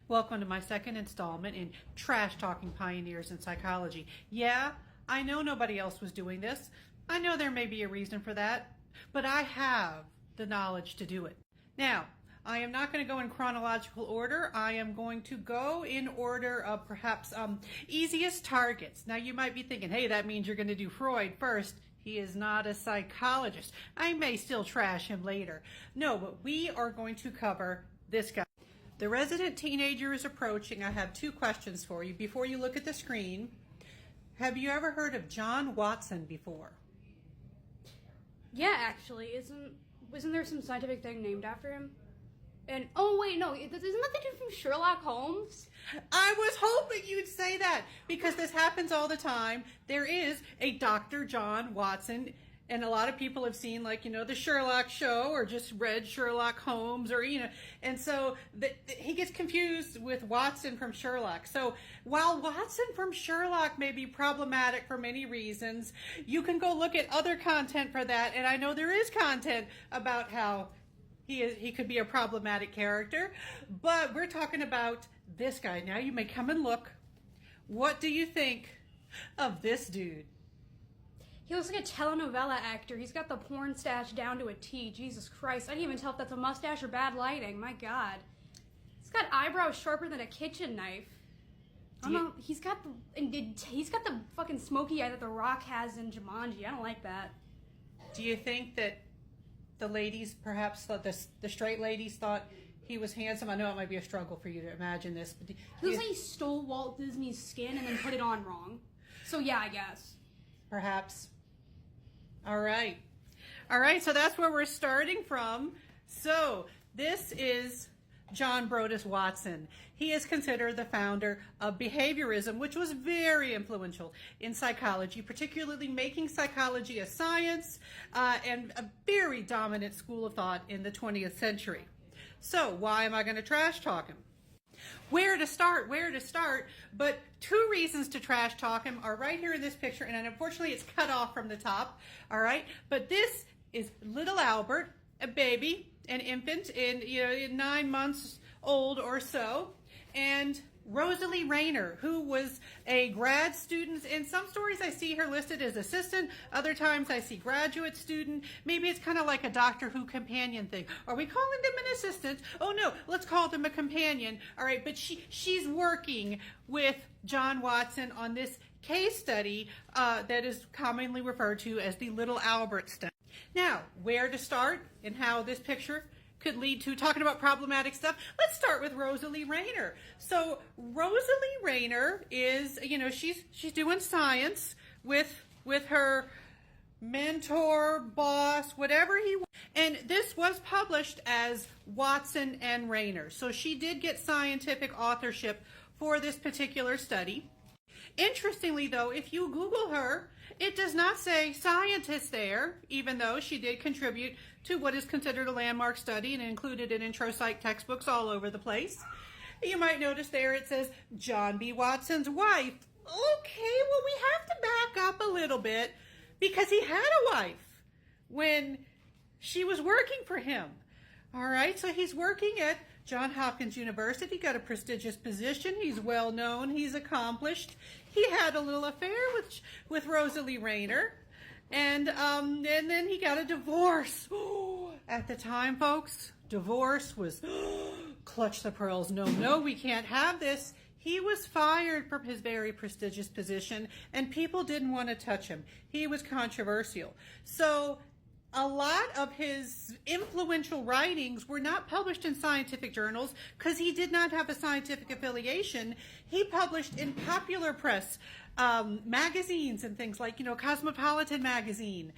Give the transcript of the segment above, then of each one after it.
Welcome to my second installment in Trash Talking Pioneers in Psychology. Yeah, I know nobody else was doing this. I know there may be a reason for that, but I have the knowledge to do it. Now, I am not going to go in chronological order. I am going to go in order of perhaps easiest targets. Now, you might be thinking, hey, that means you're going to do Freud first. He is not a psychologist. I may still trash him later. No, but we are going to cover this guy. The resident teenager is approaching. I have two questions for you before you look at the screen. Have you ever heard of John Watson before? Yeah, actually. Isn't there some scientific thing named after him? And, oh wait, no, isn't that the dude from Sherlock Holmes? I was hoping you'd say that because this happens all the time. There is a Dr. John Watson, and a lot of people have seen, like, the Sherlock show or just read Sherlock Holmes or, and so he gets confused with Watson from Sherlock. So while Watson from Sherlock may be problematic for many reasons, you can go look at other content for that. And I know there is content about how he could be a problematic character, but we're talking about this guy. Now you may come and look. What do you think of this dude? He looks like a telenovela actor. He's got the porn stash down to a T. Jesus Christ. I can't even tell if that's a mustache or bad lighting. My God. He's got eyebrows sharper than a kitchen knife. He's got the fucking smoky eye that The Rock has in Jumanji. I don't like that. Do you think that the ladies perhaps thought the straight ladies thought he was handsome? I know it might be a struggle for you to imagine this, but he looks like he stole Walt Disney's skin and then put it on wrong. So yeah, I guess. Perhaps. All right, so that's where we're starting from. So this is John Brodus Watson. He is considered the founder of behaviorism, which was very influential in psychology, particularly making psychology a science and a very dominant school of thought in the 20th century. So why am I going to trash talk him? Where to start, but two reasons to trash talk him are right here in this picture, and unfortunately it's cut off from the top, all right? But this is little Albert, a baby, an infant, in 9 months old or so, and Rosalie Rayner, who was a grad student. In some stories I see her listed as assistant, other times I see graduate student. Maybe it's kind of like a Doctor Who companion thing. Are we calling them an assistant? Oh no, let's call them a companion. All right, but she's working with John Watson on this case study that is commonly referred to as the Little Albert study. Now, where to start and how this picture could lead to talking about problematic stuff. Let's start with Rosalie Rayner. So Rosalie Rayner is, she's doing science with her mentor, boss, whatever he wants. And this was published as Watson and Rayner. So she did get scientific authorship for this particular study. Interestingly, though, if you Google her, it does not say scientist there, even though she did contribute to what is considered a landmark study and included in intro psych textbooks all over the place. You might notice there it says John B. Watson's wife. Okay, well, we have to back up a little bit because he had a wife when she was working for him. All right, so he's working at Johns Hopkins University, got a prestigious position. He's well known. He's accomplished. He had a little affair with Rosalie Rayner, and then he got a divorce. At the time, folks, divorce was clutch the pearls. No, we can't have this. He was fired from his very prestigious position, and people didn't want to touch him. He was controversial. So a lot of his influential writings were not published in scientific journals because he did not have a scientific affiliation. He published in popular press magazines and things like, Cosmopolitan magazine.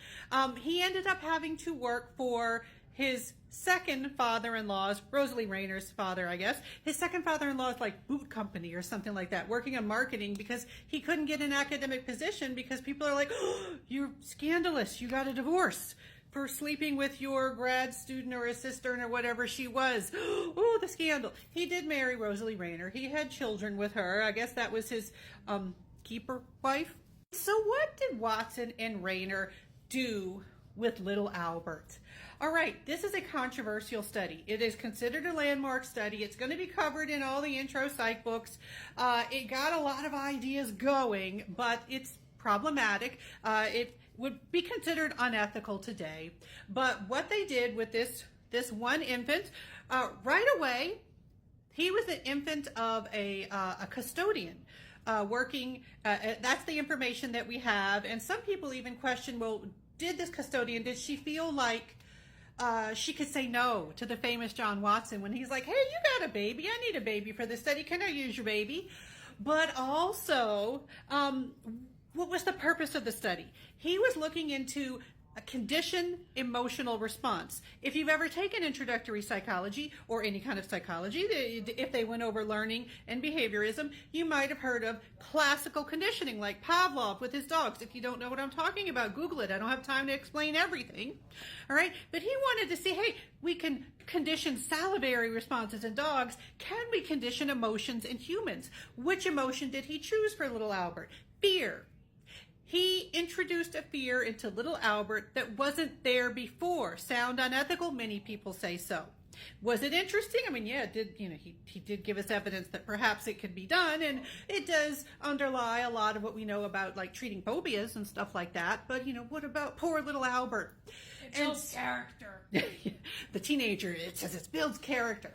He ended up having to work for his second father-in-law's, Rosalie Rayner's father, I guess. His second father-in-law's like boot company or something like that, working on marketing because he couldn't get an academic position because people are like, oh, you're scandalous, you got a divorce for sleeping with your grad student or assistant or whatever she was. Oh, the scandal. He did marry Rosalie Rayner. He had children with her. I guess that was his keeper wife. So what did Watson and Rayner do with little Albert? All right, this is a controversial study. It is considered a landmark study. It's going to be covered in all the intro psych books. It got a lot of ideas going, but it's problematic. It would be considered unethical today. But what they did with this one infant, right away, he was an infant of a custodian. Working, that's the information that we have. And some people even question, well, did she feel like she could say no to the famous John Watson when he's like, hey, you got a baby. I need a baby for this study. Can I use your baby? But also, what was the purpose of the study? He was looking into a conditioned emotional response. If you've ever taken introductory psychology or any kind of psychology, if they went over learning and behaviorism, you might have heard of classical conditioning like Pavlov with his dogs. If you don't know what I'm talking about, Google it. I don't have time to explain everything. All right. But he wanted to see, hey, we can condition salivary responses in dogs. Can we condition emotions in humans? Which emotion did he choose for little Albert? Fear. He introduced a fear into little Albert that wasn't there before. Sound unethical? Many people say so. Was it interesting? I mean, yeah, he did give us evidence that perhaps it could be done, and it does underlie a lot of what we know about like treating phobias and stuff like that. But what about poor little Albert? It builds character. The teenager, it says it builds character.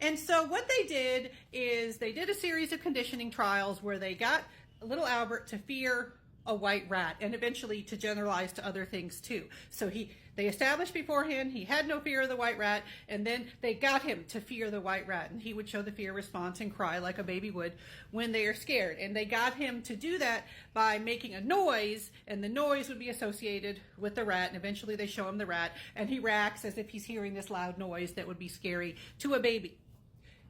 And so what they did is they did a series of conditioning trials where they got little Albert to fear a white rat, and eventually to generalize to other things too. So they established beforehand he had no fear of the white rat, and then they got him to fear the white rat, and he would show the fear response and cry like a baby would when they are scared. And they got him to do that by making a noise, and the noise would be associated with the rat, and eventually they show him the rat, and he reacts as if he's hearing this loud noise that would be scary to a baby.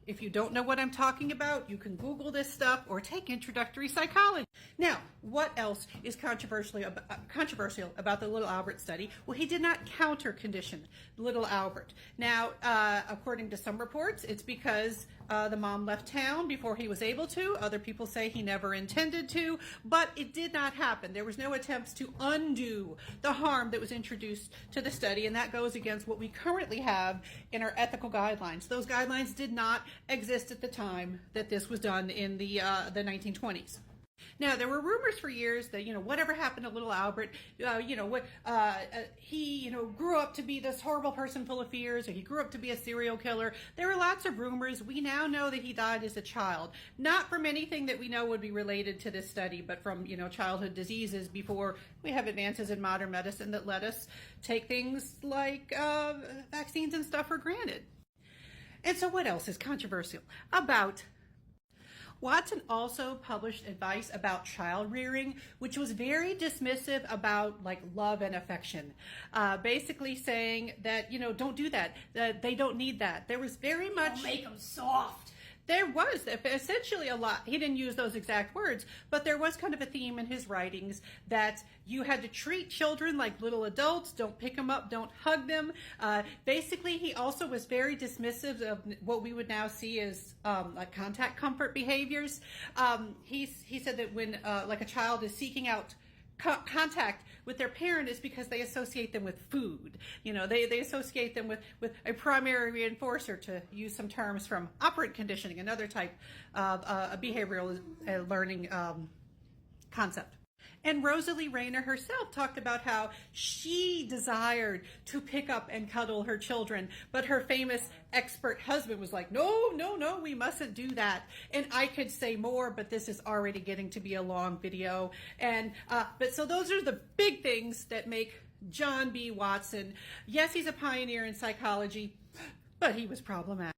If you don't know what I'm talking about, you can Google this stuff or take introductory psychology. Now, what else is controversial about the little Albert study? Well, he did not counter condition little Albert. Now, according to some reports, it's because the mom left town before he was able to. Other people say he never intended to, but it did not happen. There was no attempts to undo the harm that was introduced to the study, and that goes against what we currently have in our ethical guidelines. Those guidelines did not exist at the time that this was done in the 1920s. Now, there were rumors for years that, whatever happened to little Albert, he, grew up to be this horrible person full of fears, or he grew up to be a serial killer. There were lots of rumors. We now know that he died as a child, not from anything that we know would be related to this study, but from, childhood diseases before we have advances in modern medicine that let us take things like vaccines and stuff for granted. And so what else is controversial about Watson also published advice about child rearing, which was very dismissive about like love and affection. Basically saying that, don't do that, that they don't need that. There was very much... Don't make them soft. There was essentially a lot. He didn't use those exact words, but there was kind of a theme in his writings that you had to treat children like little adults. Don't pick them up. Don't hug them. Basically, he also was very dismissive of what we would now see as like contact comfort behaviors. He said that when like a child is seeking out contact with their parent is because they associate them with food. They associate them with a primary reinforcer, to use some terms from operant conditioning, another type of behavioral learning concept. And Rosalie Rayner herself talked about how she desired to pick up and cuddle her children, but her famous expert husband was like, no, we mustn't do that. And I could say more, but this is already getting to be a long video. And but so those are the big things that make John B. Watson, yes, he's a pioneer in psychology, but he was problematic.